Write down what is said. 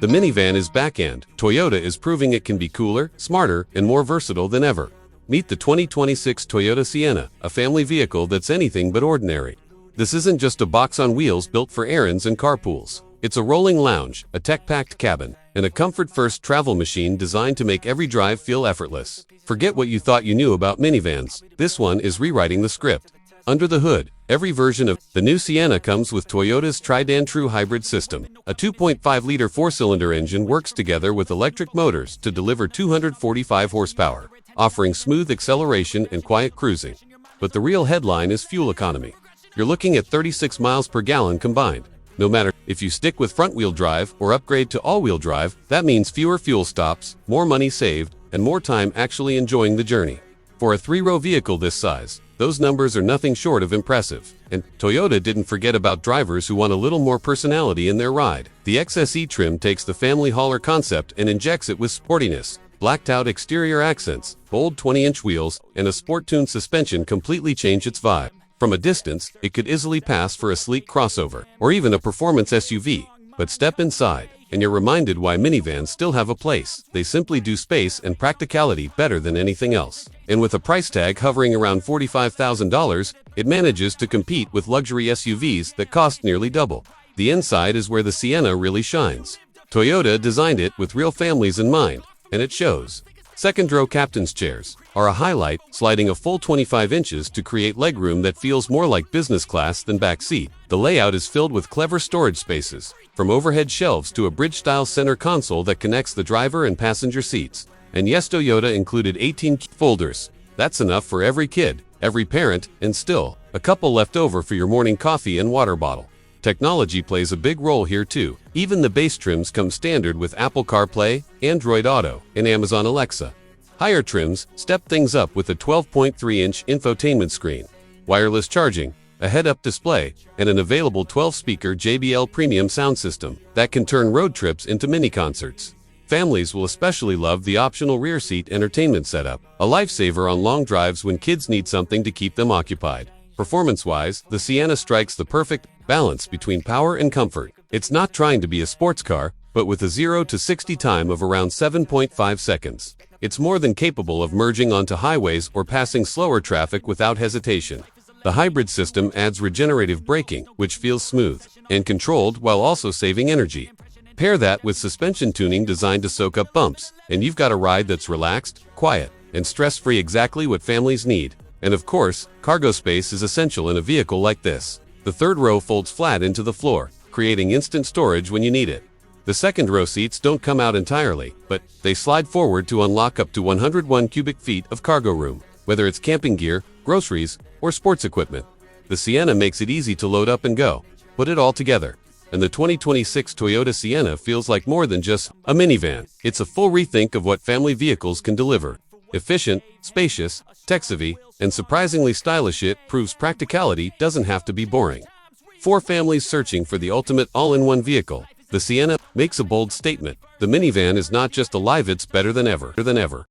The minivan is back and Toyota is proving it can be cooler, smarter, and more versatile than ever. Meet the 2026 Toyota Sienna, a family vehicle that's anything but ordinary. This isn't just a box on wheels built for errands and carpools. It's a rolling lounge, a tech-packed cabin, and a comfort-first travel machine designed to make every drive feel effortless. Forget what you thought you knew about minivans. This one is rewriting the script. Under the hood, every version of the new Sienna comes with Toyota's tried-and-true hybrid system. A 2.5-liter four-cylinder engine works together with electric motors to deliver 245 horsepower, offering smooth acceleration and quiet cruising. But the real headline is fuel economy. You're looking at 36 miles per gallon combined. No matter if you stick with front-wheel drive or upgrade to all-wheel drive, that means fewer fuel stops, more money saved, and more time actually enjoying the journey. For a three-row vehicle this size, those numbers are nothing short of impressive. And Toyota didn't forget about drivers who want a little more personality in their ride. The XSE trim takes the family hauler concept and injects it with sportiness. Blacked-out exterior accents, bold 20-inch wheels, and a sport-tuned suspension completely change its vibe. From a distance, it could easily pass for a sleek crossover, or even a performance SUV. But step inside, and you're reminded why minivans still have a place. They simply do space and practicality better than anything else. And with a price tag hovering around $45,000, it manages to compete with luxury SUVs that cost nearly double. The inside is where the Sienna really shines. Toyota designed it with real families in mind, and it shows. Second-row captain's chairs are a highlight, sliding a full 25 inches to create legroom that feels more like business class than back seat. The layout is filled with clever storage spaces, from overhead shelves to a bridge-style center console that connects the driver and passenger seats. And yes, Toyota included 18 folders. That's enough for every kid, every parent, and still, a couple left over for your morning coffee and water bottle. Technology plays a big role here too. Even the base trims come standard with Apple CarPlay, Android Auto, and Amazon Alexa. Higher trims step things up with a 12.3-inch infotainment screen, wireless charging, a head-up display, and an available 12-speaker JBL premium sound system that can turn road trips into mini-concerts. Families will especially love the optional rear seat entertainment setup, a lifesaver on long drives when kids need something to keep them occupied. Performance-wise, the Sienna strikes the perfect balance between power and comfort. It's not trying to be a sports car, but with a 0 to 60 time of around 7.5 seconds. It's more than capable of merging onto highways or passing slower traffic without hesitation. The hybrid system adds regenerative braking, which feels smooth and controlled while also saving energy. Pair that with suspension tuning designed to soak up bumps, and you've got a ride that's relaxed, quiet, and stress-free, exactly what families need. And of course, cargo space is essential in a vehicle like this. The third row folds flat into the floor, creating instant storage when you need it. The second row seats don't come out entirely, but they slide forward to unlock up to 101 cubic feet of cargo room. Whether it's camping gear, groceries, or sports equipment, the Sienna makes it easy to load up and go. Put it all together, and the 2026 Toyota Sienna feels like more than just a minivan. It's a full rethink of what family vehicles can deliver. Efficient, spacious, tech-savvy, and surprisingly stylish. It proves practicality doesn't have to be boring. For families searching for the ultimate all-in-one vehicle, the Sienna makes a bold statement. The minivan is not just alive, it's better than ever.